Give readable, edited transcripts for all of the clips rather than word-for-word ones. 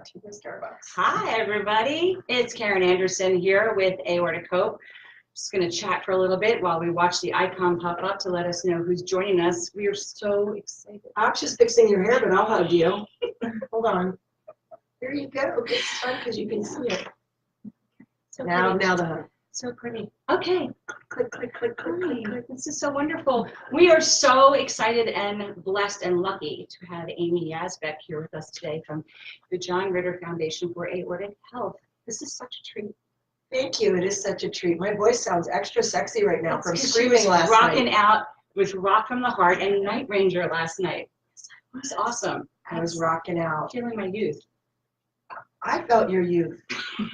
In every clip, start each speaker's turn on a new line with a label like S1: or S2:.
S1: brought to you by Starbucks.
S2: Hi, everybody. It's Karen Anderson here with Aortic Hope. Just going to chat for a little bit while we watch the icon pop up to let us know who's joining us. We are so excited.
S1: I'm just fixing your hair, but I'll hug you. Hold on. There you go. It's fun because you can see it.
S2: So
S1: Now
S2: pretty.
S1: the hug.
S2: So pretty. Okay.
S1: Click, click, click, click, click, click.
S2: This is so wonderful. We are so excited and blessed and lucky to have Amy Yasbeck here with us today from the John Ritter Foundation for Aortic Health. This is such a treat.
S1: Thank you. It is such a treat. My voice sounds extra sexy right now from
S2: She
S1: screaming
S2: was
S1: last
S2: rocking
S1: night.
S2: out with Rock from the Heart and Night Ranger last night. It was awesome.
S1: I was rocking out.
S2: Feeling my youth.
S1: I felt your youth.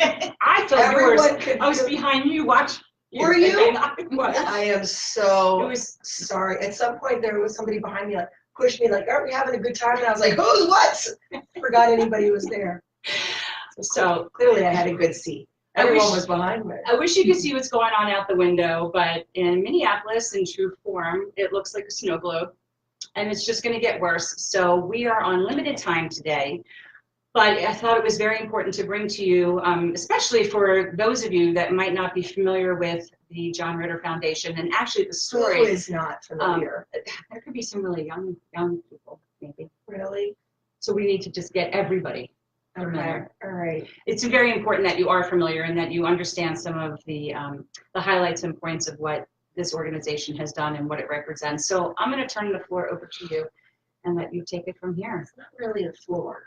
S2: I felt yours. I was behind you. Watch.
S1: Were you?
S2: Was.
S1: I am so sorry. At some point, there was somebody behind me, like, pushed me, like, aren't we having a good time? And I was like, who's what? Forgot anybody was there. So clearly, I had a good seat. Everyone was behind me.
S2: I wish you could see what's going on out the window, but in Minneapolis, in true form, it looks like a snow globe, and it's just going to get worse. So we are on limited time today. But I thought it was very important to bring to you, especially for those of you that might not be familiar with the John Ritter Foundation, and actually the story.
S1: Who is not familiar?
S2: There could be some really young people, maybe.
S1: Really?
S2: So we need to just get everybody familiar.
S1: All right.
S2: It's very important that you are familiar and that you understand some of the highlights and points of what this organization has done and what it represents. So I'm going to turn the floor over to you and let you take it from here.
S1: It's not really a floor.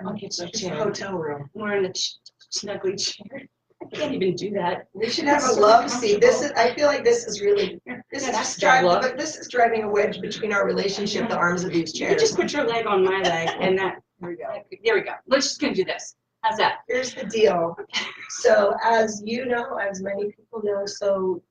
S2: I'll get you a
S1: It's a
S2: chair.
S1: hotel room.
S2: We're in a snuggly chair. I can't even do that.
S1: We should have a love seat. I feel like this is really, this is driving a wedge between our relationship, the arms of these chairs.
S2: You just put your leg on my leg and that.
S1: There we go.
S2: There we go. Let's just gonna do this. How's that?
S1: Here's the deal. So as you know, as many people know, so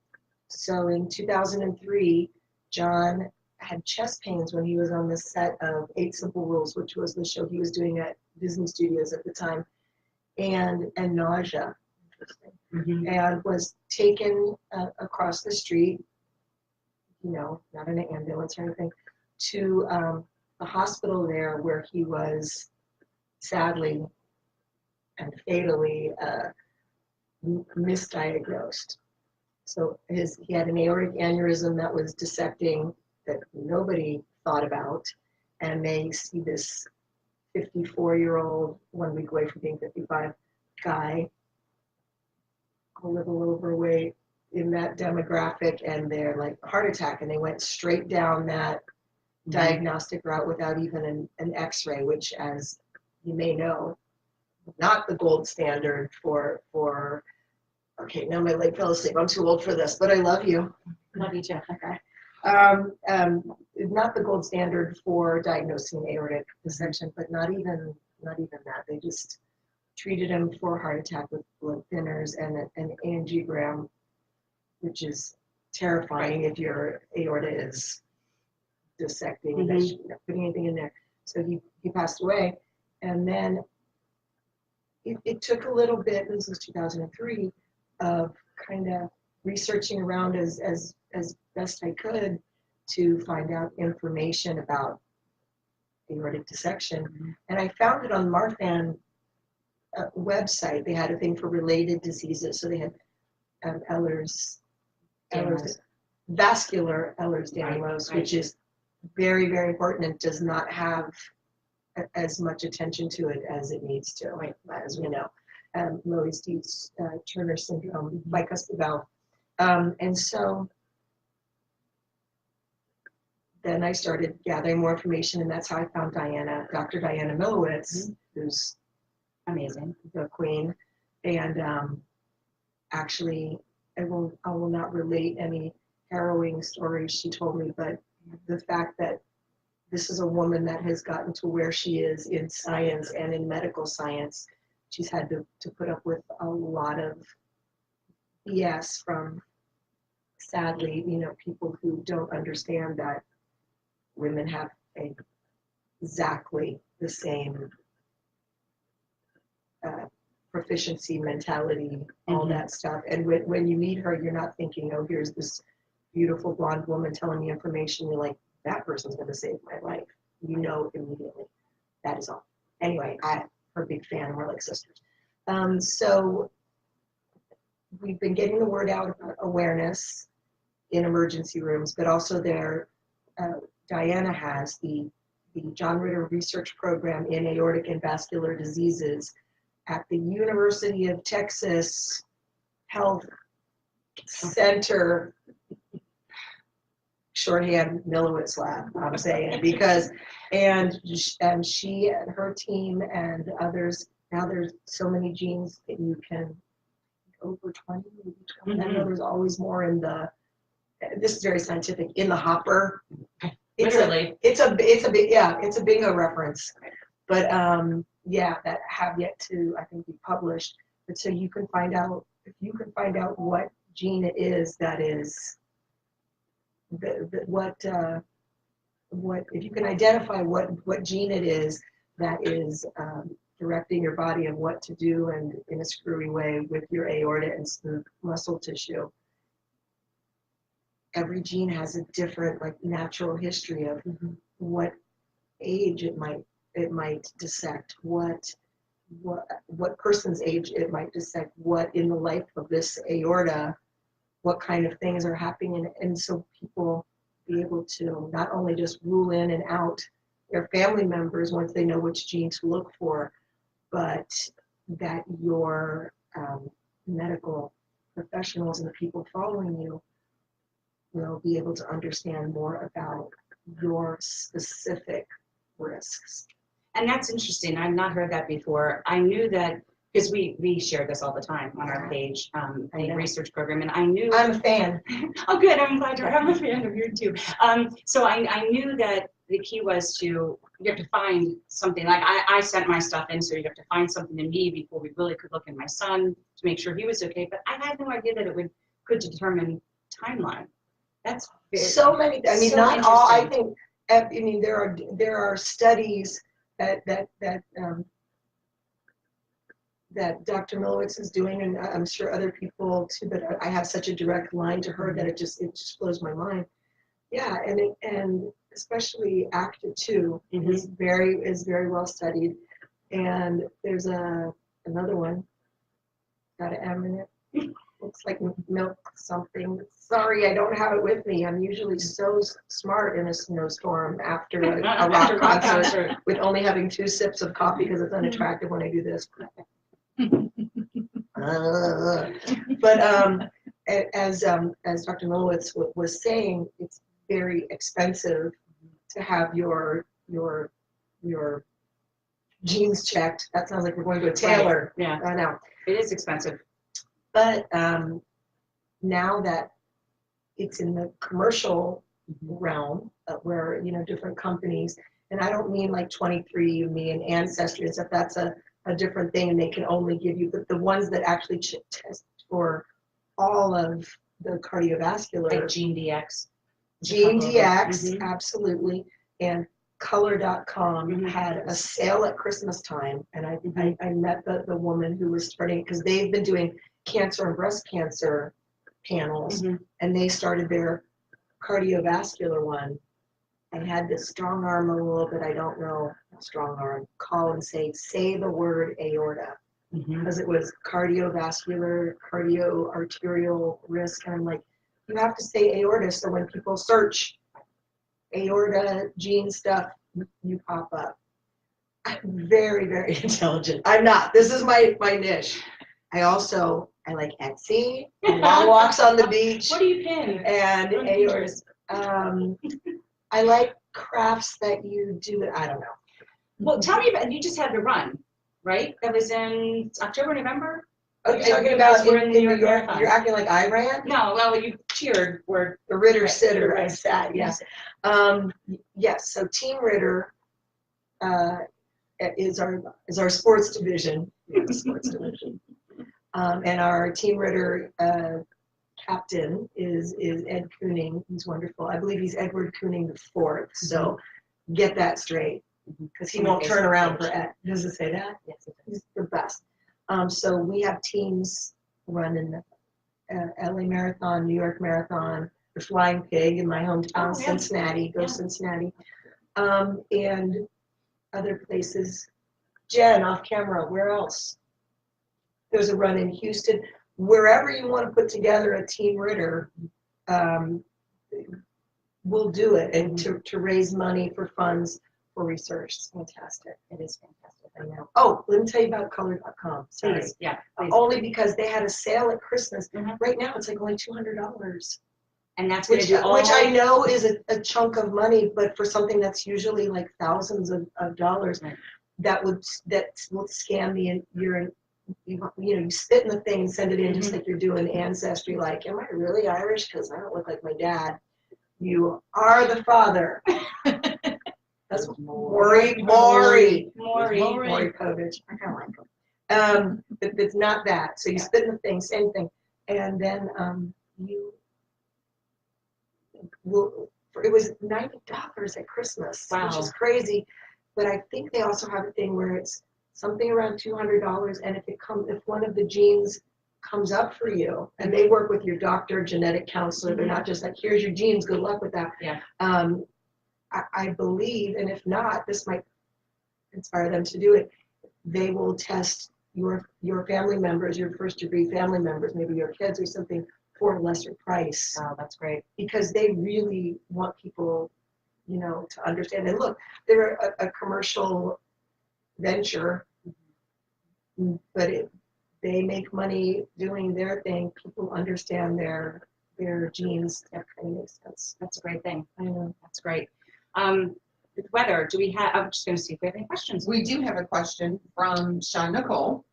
S1: in 2003, John had chest pains when he was on the set of 8 Simple Rules, which was the show he was doing at Disney Studios at the time, and nausea, and was taken across the street, not in an ambulance or anything, to the hospital there where he was sadly and fatally misdiagnosed. So he had an aortic aneurysm that was dissecting that nobody thought about, and they see this 54-year-old, 1 week away from being 55, guy, a little overweight in that demographic, and they're like, heart attack, and they went straight down that diagnostic route without even an x-ray, which, as you may know, not the gold standard for okay, now my leg fell asleep, I'm too old for this, but I love you.
S2: Love you, Jeff. Okay.
S1: Not the gold standard for diagnosing aortic dissection, but not even that. They just treated him for heart attack with blood thinners and an angiogram, which is terrifying if your aorta is dissecting and putting anything in there. So he passed away, and then it took a little bit. This was 2003 of kind of researching around as best I could to find out information about aortic dissection. And I found it on Marfan website. They had a thing for related diseases. So they had vascular Ehlers-Danlos, which is very, very important and does not have as much attention to it as it needs to, as we know. Loeys-Dietz Turner syndrome, bicuspid valve. And so then I started gathering more information, and that's how I found Dr. Diana Milowitz, who's
S2: amazing,
S1: the queen. And actually, I will not relate any harrowing stories she told me, but the fact that this is a woman that has gotten to where she is in science and in medical science, she's had to put up with a lot of BS from, sadly, people who don't understand that women have exactly the same proficiency, mentality, all that stuff. And when you meet her, you're not thinking, oh, here's this beautiful blonde woman telling me information. You're like, that person's going to save my life. Immediately. That is all. Anyway, her big fan, and we're like sisters. So we've been getting the word out about awareness in emergency rooms, but also Diana has the John Ritter Research Program in Aortic and Vascular Diseases at the University of Texas Health Center, shorthand Millowitz Lab, I'm saying, because, and she and her team and others, now there's so many genes that you can, over 20, maybe 20, I know there's always more in this is very scientific, in the hopper.
S2: Literally.
S1: It's a bingo reference, but yeah, that have yet to, I think, be published. But so you can find out, if you can find out what gene it is that is, what if you can identify what gene it is that is directing your body and what to do, and in a screwy way with your aorta and smooth muscle tissue. Every gene has a different, like, natural history of what age it might dissect, what person's age it might dissect, what in the life of this aorta, what kind of things are happening, and so people be able to not only just rule in and out their family members once they know which gene to look for, but that your medical professionals and the people following you will be able to understand more about your specific risks.
S2: And that's interesting. I've not heard that before. I knew that because we share this all the time on our page, the research program, and I knew.
S1: I'm a fan.
S2: Oh, good. I'm glad I'm a fan of yours too. So I knew that the key was you have to find something. Like I sent my stuff in, so you have to find something in me before we really could look in my son to make sure he was okay. But I had no idea that it could determine timeline. That's
S1: so many. I mean,
S2: so
S1: not all. I think. I mean, there are studies that Dr. Millowitz is doing, and I'm sure other people too. But I have such a direct line to her that it just blows my mind. Yeah, and especially ACTA2 is very well studied, and there's another one. Got an M in it. Looks like milk something. Sorry, I don't have it with me. I'm usually so smart in a snowstorm after a rock concert with only having 2 sips of coffee because it's unattractive when I do this. But as Dr. Millowitz was saying, it's very expensive to have your genes checked. That sounds like we're going to a tailor.
S2: Right. Yeah,
S1: I know.
S2: It is expensive.
S1: But now that it's in the commercial realm, where different companies, and I don't mean like 23andMe and Ancestry and stuff. That's a different thing, and they can only give you the ones that actually test for all of the cardiovascular.
S2: Like GeneDx.
S1: GeneDx, absolutely, and Color.com had a sale at Christmas time, and I met the woman who was starting, because they've been doing cancer and breast cancer panels, and they started their cardiovascular one and had this strong arm a little bit, I don't know, strong arm, call and say the word aorta, because it was cardiovascular, cardio-arterial risk, and I'm like, you have to say aorta, so when people search aorta gene stuff, you pop up. I'm very, very intelligent. I'm not. This is my niche. I like Etsy, and long walks on the beach.
S2: What do you pin?
S1: And aortas. I like crafts that you do. I don't know.
S2: Well, tell me about. You just had the run, right? That was in October, November.
S1: Oh, you're talking about
S2: in
S1: New York. You're acting like I ran.
S2: No, well, you cheered.
S1: The Ritter sitter. I sat. Yes. Yes. So Team Ritter is our sports division. Sports division. And our Team Ritter captain is Ed Kooning. He's wonderful. I believe he's Edward Kooning IV. So get that straight, because he won't turn around for Ed. Does it say that? Yes, he's the best. So we have teams running the LA Marathon, New York Marathon, the Flying Pig in my hometown, Cincinnati. Go Cincinnati. And other places Jen, off camera, where else? There's a run in Houston. Wherever you want to put together a Team Ritter, we'll do it, and to raise money for funds for research. It's fantastic.
S2: It is fantastic.
S1: I know. Oh, let me tell you about color.com. Sorry.
S2: Please, yeah. Please.
S1: Only because they had a sale at Christmas.
S2: Mhm.
S1: Right now, it's like only $200.
S2: And that's going to
S1: Which,
S2: do all.
S1: which I know is a chunk of money, but for something that's usually like thousands of dollars,
S2: Right.
S1: that will scam you spit in the thing and send it in just like you're doing Ancestry. Like, am I really Irish? Because I don't look like my dad. You are the father. That's Maury Povich. I kind of like him. But it's not that. So you spit in the thing, same thing, and then it was $90 at Christmas,
S2: wow.
S1: which is crazy. But I think they also have a thing where it's something around $200, and if one of the genes comes up for you, and they work with your doctor, genetic counselor, they're not just like, here's your genes, good luck with that.
S2: Yeah.
S1: I believe, and if not, this might inspire them to do it. They will test your family members, your first degree family members, maybe your kids or something, for a lesser price.
S2: Oh, that's great.
S1: Because they really want people, to understand. And look, they're a commercial venture, but they make money doing their thing. People understand their genes. That kind of makes sense.
S2: That's a great thing.
S1: I know.
S2: That's great. With weather, do we have? I'm just going to see if we have any questions.
S3: We do have a question from Sean Nicole.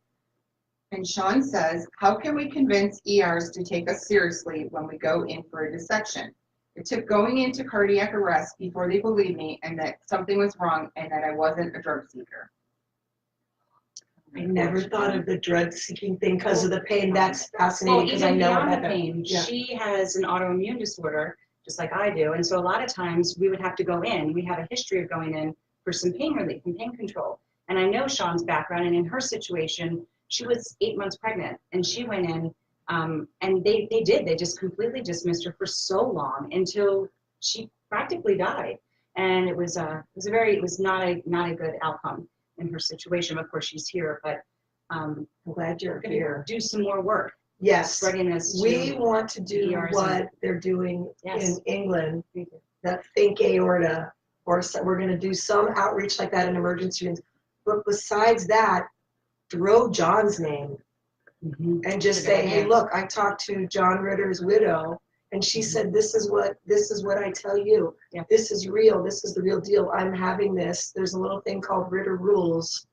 S3: And Sean says, how can we convince ERs to take us seriously when we go in for a dissection? It took going into cardiac arrest before they believed me and that something was wrong and that I wasn't a drug seeker.
S1: I never thought of the drug seeking thing because of the pain. That's fascinating because I know
S2: beyond
S1: about
S2: the
S1: that.
S2: pain,
S1: Yeah.
S2: she has an autoimmune disorder, just like I do. And so a lot of times we would have to go in. We have a history of going in for some pain relief and pain control. And I know Sean's background, and in her situation, she was 8 months pregnant, and she went in, and they just completely dismissed her for so long until she practically died. And it was not a good outcome in her situation. Of course, she's here, but
S1: I'm glad you're
S2: going
S1: here.
S2: to do some more work.
S1: Yes.
S2: Spreading this.
S1: We want to do
S2: ERs
S1: what they're doing
S2: Yes.
S1: in England, that Think Aorta, or we're going to do some outreach like that in emergency rooms. But besides that, throw John's name and just say, hey, look, I talked to John Ritter's widow, and she said, this is what I tell you.
S2: Yeah.
S1: This is real. This is the real deal. I'm having this. There's a little thing called Ritter Rules.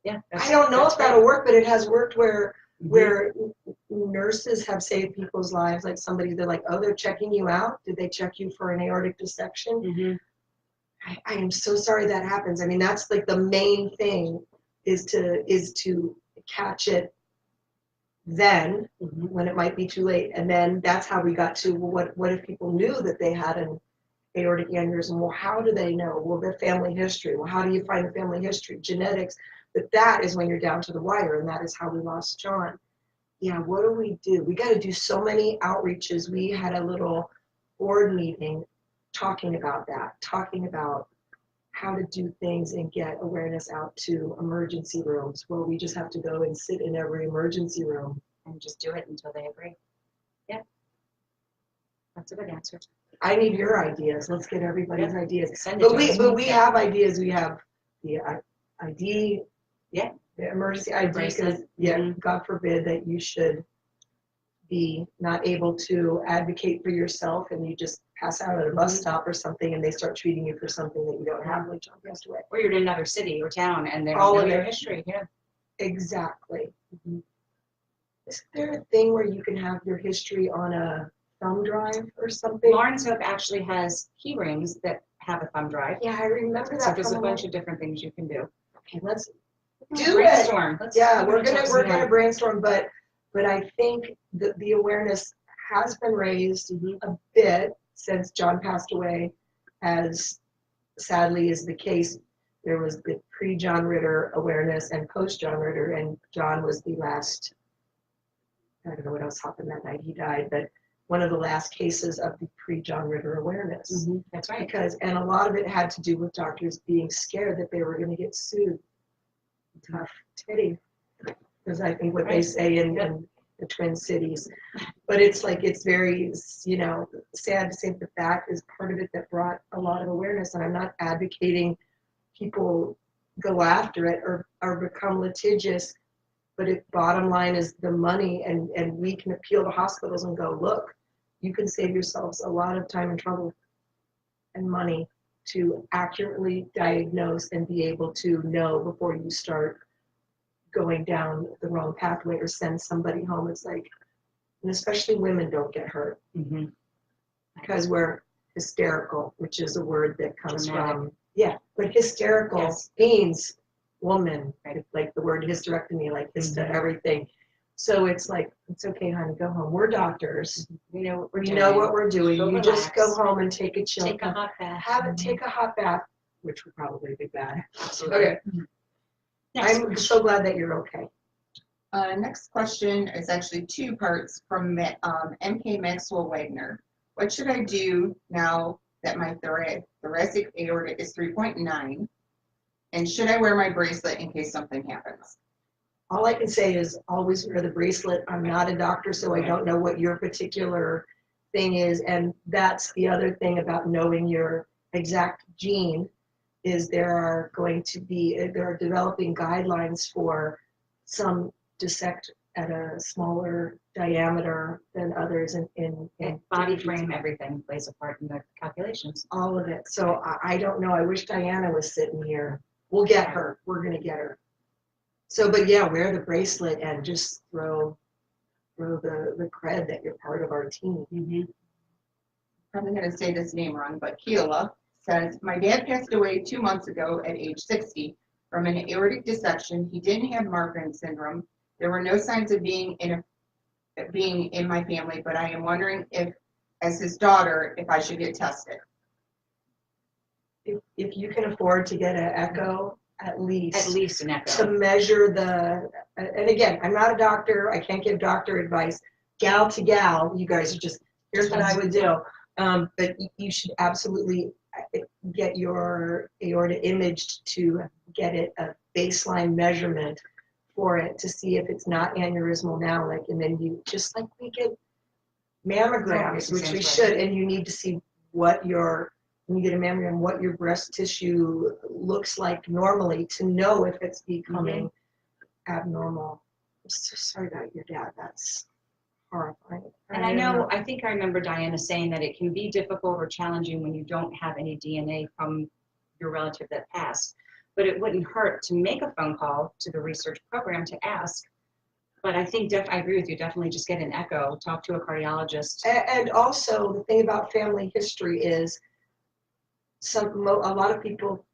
S2: Yeah.
S1: I don't know if that'll work, but it has worked where nurses have saved people's lives. Like they're like, oh, they're checking you out. Did they check you for an aortic dissection? I am so sorry that happens. I mean, that's like the main thing is to catch it then when it might be too late. And then that's how we got to, well, what if people knew that they had an aortic aneurysm? Well, how do they know? Well, their family history. Well, how do you find the family history? Genetics. But that is when you're down to the wire, and that is how we lost John. Yeah, what do? We got to do so many outreaches. We had a little board meeting talking about that, talking about how to do things and get awareness out to emergency rooms. Well, we just have to go and sit in every emergency room
S2: And just do it until they agree. Yeah. That's a good answer.
S1: I need your ideas. Let's get everybody's ideas.
S2: Send it to us.
S1: But we have ideas. We have the ID.
S2: Yeah.
S1: The emergency ID.
S2: Bracelet.
S1: Because God forbid that you should be not able to advocate for yourself and you just pass out at a bus stop or something and they start treating you for something that you don't have, like John passed away.
S2: Or you're in another city or town and they
S1: All
S2: don't
S1: of
S2: know your
S1: it.
S2: history. Yeah.
S1: Exactly. Isn't there a thing where you can have your history on a thumb drive or something?
S2: Lawrence Hope actually has key rings that have a thumb drive.
S1: Yeah, I remember
S2: So
S1: that.
S2: there's a bunch of different things you can do.
S1: Okay, let's do
S2: Brainstorm.
S1: it. Yeah, we're gonna
S2: talk
S1: gonna brainstorm, but I think that the awareness has been raised a bit since John passed away, as sadly is the case. There was the pre-John Ritter awareness and post-John Ritter, and John was the last, I don't know what else happened that night, he died, but one of the last cases of the pre-John Ritter awareness.
S2: That's right.
S1: And a lot of it had to do with doctors being scared that they were going to get sued. tough titty, because I think what they say in the Twin Cities. But it's like, it's very, you know, sad to say that that is part of it that brought a lot of awareness. And I'm not advocating people go after it or become litigious, but if bottom line is the money, and we can appeal to hospitals and go, look, you can save yourselves a lot of time and trouble and money to accurately diagnose and be able to know before you start going down the wrong pathway or send somebody home. It's like, and especially women don't get hurt because we're hysterical, which is a word that comes from, but hysterical means woman, right? Like the word hysterectomy, like hysta everything. So it's like, it's okay, honey, go home. We're doctors.
S2: We know what we're
S1: We
S2: doing.
S1: know what we're doing.
S2: Go
S1: You
S2: relax.
S1: just go home and take a chill.
S2: Take a hot bath.
S1: Take a hot bath, which would probably be bad.
S2: Absolutely.
S1: Okay.
S2: Next
S1: I'm so glad that you're okay.
S3: Next question is actually two parts from MK Maxwell Wagner. What should I do now that my thoracic aorta is 3.9? And should I wear my bracelet in case something happens?
S1: All I can say is always wear the bracelet. I'm not a doctor, so I don't know what your particular thing is. And that's the other thing about knowing your exact gene is there are developing guidelines for some dissect at a smaller diameter than others in
S2: body frame, everything plays a part in the calculations.
S1: all of it. So I don't know. I wish Diana was sitting here. We'll get her. We're going to get her. So, but yeah, wear the bracelet and just throw the cred that you're part of our team.
S3: Probably going to say this name wrong, but Keila says, my dad passed away 2 months ago at age 60 from an aortic dissection. He didn't have Marfan syndrome. There were no signs of being in my family, but I am wondering if, as his daughter, if I should get tested.
S1: If you can afford to get an echo, at least
S2: an echo
S1: to measure and again, I'm not a doctor. I can't give doctor advice. Gal to gal, you guys are just, here's what I would do. But you should absolutely get your aorta imaged to get it a baseline measurement for it to see if it's not aneurysmal now, and then you, just like we get mammograms, which we should, and you need to see when you get a mammogram, what your breast tissue looks like normally to know if it's becoming abnormal. I'm so sorry about your dad. That's horrifying.
S2: And I think I remember Diana saying that it can be difficult or challenging when you don't have any DNA from your relative that passed. But it wouldn't hurt to make a phone call to the research program to ask. But I think I agree with you. Definitely just get an echo, talk to a cardiologist.
S1: And also the thing about family history is a lot of people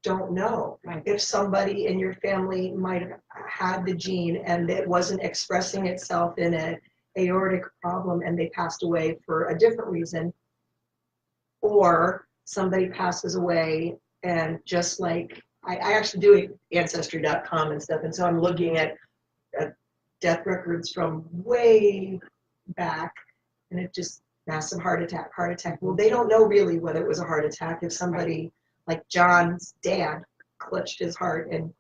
S1: don't know if somebody in your family might have had the gene and it wasn't expressing itself in an aortic problem and they passed away for a different reason, or somebody passes away and just like I actually do Ancestry.com and stuff, and so I'm looking at death records from way back, and it just massive heart attack. Well, they don't know really whether it was a heart attack. If somebody like John's dad clutched his heart and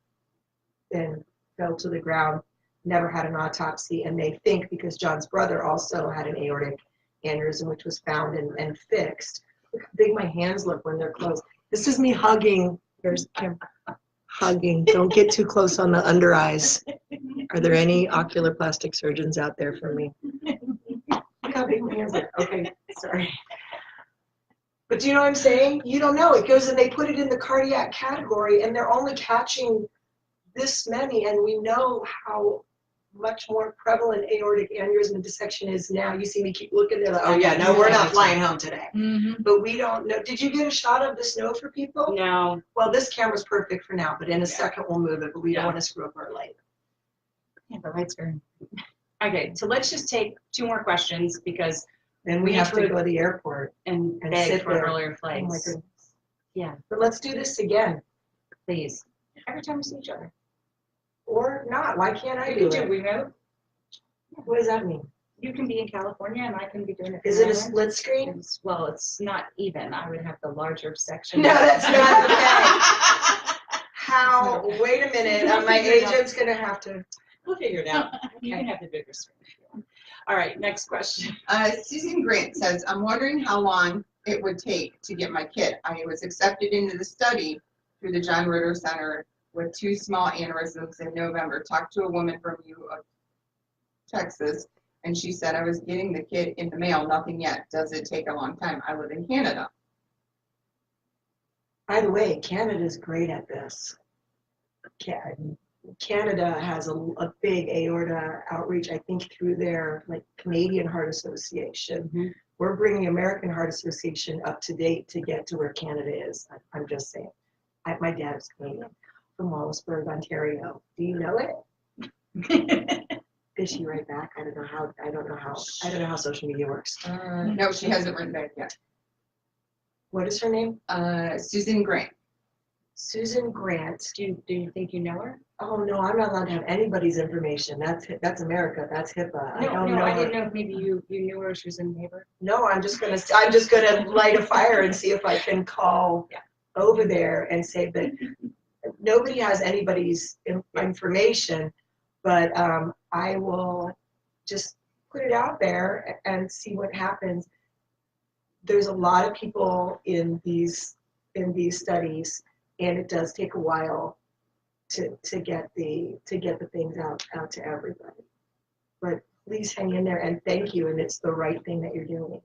S1: fell to the ground, never had an autopsy, and they think because John's brother also had an aortic aneurysm, which was found and fixed. Look how big my hands look when they're closed. This is me hugging. There's Kim hugging. Don't get too close on the under eyes. Are there any ocular plastic surgeons out there for me? Look how big my hands are. Okay, sorry. But do you know what I'm saying? You don't know. It goes and they put it in the cardiac category and they're only catching this many, and we know how much more prevalent aortic aneurysm dissection is now. You see me keep looking there like, oh yeah, no, we're not flying home today. But we don't know. Did you get a shot of the snow for people?
S2: No.
S1: Well, this camera's perfect for now, but in a second we'll move it, but we don't want to screw up our light.
S2: Yeah, the lights are. Okay, so let's just take 2 more questions because
S1: then we have to go to the airport
S2: and beg
S1: sit
S2: for
S1: there.
S2: earlier
S1: Oh my
S2: flights.
S1: goodness.
S2: Yeah,
S1: But let's do this again.
S2: please. Every time we see each other.
S1: Or not. Why can't I
S2: We
S1: do
S2: can
S1: it?
S2: remote.
S1: What does that mean?
S2: You can be in California and I can be doing it.
S1: Is
S2: from
S1: it a
S2: Ireland.
S1: split screen?
S2: Well, it's not even. I would have the larger section.
S1: No, that's not okay. how, wait a minute, my agent's gonna have to.
S2: We'll figure it out. You can have the bigger screen if you want. All right, next question.
S3: Susan Grant says, I'm wondering how long it would take to get my kit. I was accepted into the study through the John Ritter Center with 2 small aneurysms in November. Talked to a woman from Texas, and she said I was getting the kit in the mail, nothing yet. Does it take a long time? I live in Canada.
S1: By the way, Canada's great at this. Canada has a big aorta outreach, I think, through their Canadian Heart Association.
S2: Mm-hmm.
S1: We're bringing American Heart Association up to date to get to where Canada is. I'm just saying. My dad is Canadian, from Wallaceburg, Ontario. Do you know it? Is she right back? I don't know how social media works.
S3: No, she hasn't written back yet.
S1: What is her name?
S3: Susan Grant.
S1: Susan Grant.
S2: Do you think you know her?
S1: Oh no, I'm not allowed to have anybody's information. That's America. That's HIPAA.
S2: I didn't know if maybe you knew her. She was in the neighbor.
S1: No, I'm just gonna light a fire and see if I can call over there and say that nobody has anybody's information, but I will just put it out there and see what happens. There's a lot of people in these studies, and it does take a while to get the things out to everybody. But please hang in there and thank you, and it's the right thing that you're doing.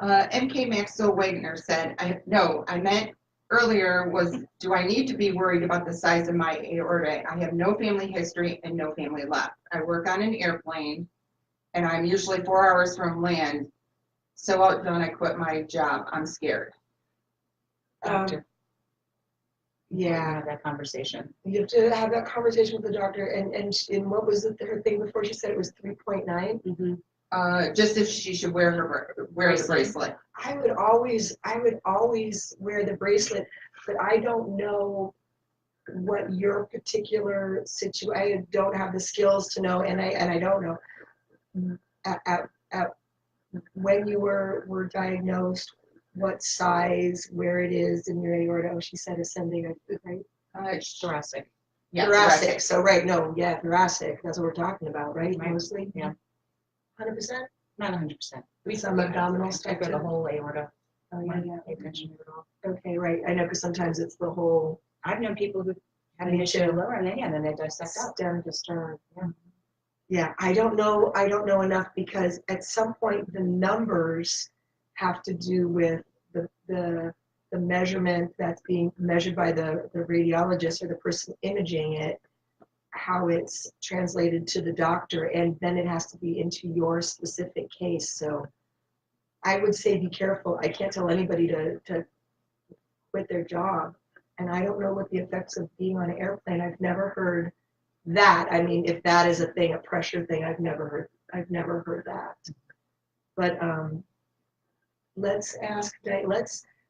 S3: MK Maxwell Wagner said, I meant earlier was, do I need to be worried about the size of my aorta? I have no family history and no family left. I work on an airplane, and I'm usually 4 hours from land. So outdone, I quit my job. I'm scared.
S2: Doctor.
S3: Yeah.
S2: Have that conversation.
S1: You have to have that conversation with the doctor. And what was her thing before? She said it was 3.9.
S2: Mm-hmm.
S3: Just if she should wear the bracelet.
S1: I would always wear the bracelet, but I don't know what your particular situation. I don't have the skills to know, and I don't know at when you were diagnosed, what size, where it is in your aorta. Oh, she said ascending, right?
S2: Thoracic.
S3: Yeah,
S1: thoracic. So thoracic. That's what we're talking about, right? Mostly.
S2: Yeah.
S1: 100%.
S2: Not 100%.
S1: We some abdominal stuff.
S2: I go the whole aorta.
S1: Oh yeah.
S2: Pay attention to it all.
S1: Okay, right. I know because sometimes it's the whole.
S2: I've known people who had an issue lower and then they dissect out.
S1: Stem to stern. Yeah. Yeah, I don't know enough because at some point the numbers have to do with the measurement that's being measured by the radiologist or the person imaging it, how it's translated to the doctor, and then it has to be into your specific case. So I would say be careful. I can't tell anybody to quit their job, and I don't know what the effects of being on an airplane. I've never heard that. I mean, if that is a thing, a pressure thing, I've never heard that. But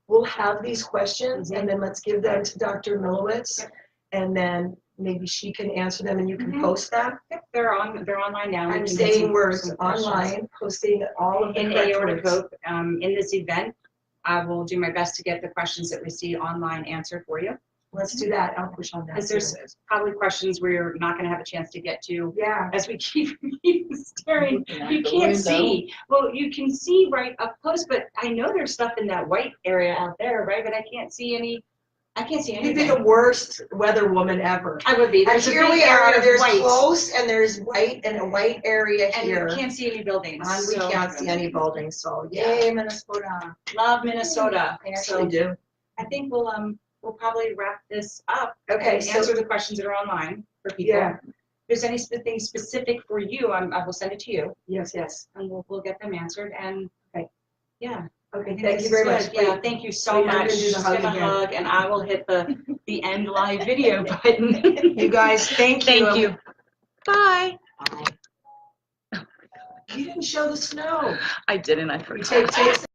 S1: we'll have these questions, and then let's give them to Dr. Milowitz, and then maybe she can answer them and you can post them.
S2: Yep, they're online now.
S1: I'm saying words online, posting all of the
S2: in
S1: correct
S2: Aortic
S1: words.
S2: Hope. In this event, I will do my best to get the questions that we see online answered for you.
S1: Let's do that. I'll push on that.
S2: Because there's probably questions where you're not going to have a chance to get to.
S1: Yeah.
S2: As we keep staring, you can't see. Well, you can see right up close, but I know there's stuff in that white area out there, right? But I can't see any. I can't see anything.
S1: You'd be the worst weather woman ever.
S2: I would be. There's
S1: here
S2: a big
S1: we are.
S2: area of
S1: There's
S2: white.
S1: close and there's white and a white area
S2: And
S1: here.
S2: you can't see any buildings.
S1: And we
S2: so-
S1: can't see any buildings. So yay, Minnesota.
S2: Love Minnesota.
S1: I actually do.
S2: I think we'll probably wrap this up.
S1: Okay,
S2: And
S1: so
S2: answer the questions that are online for people.
S1: Yeah.
S2: If there's anything specific for you, I will send it to you,
S1: yes.
S2: and we'll get them answered. And
S1: Okay.
S2: yeah.
S1: Okay,
S2: I think
S1: thank
S2: this
S1: you very
S2: is
S1: much.
S2: good. Yeah, thank you so
S1: wait, I'm
S2: much.
S1: gonna do the
S2: Just
S1: hug
S2: give a
S1: again.
S2: hug, and I will hit the end live video button.
S1: You guys, thank you.
S2: Thank you. Bye.
S1: You didn't show the snow.
S2: I didn't. I
S1: We
S2: forgot.
S1: take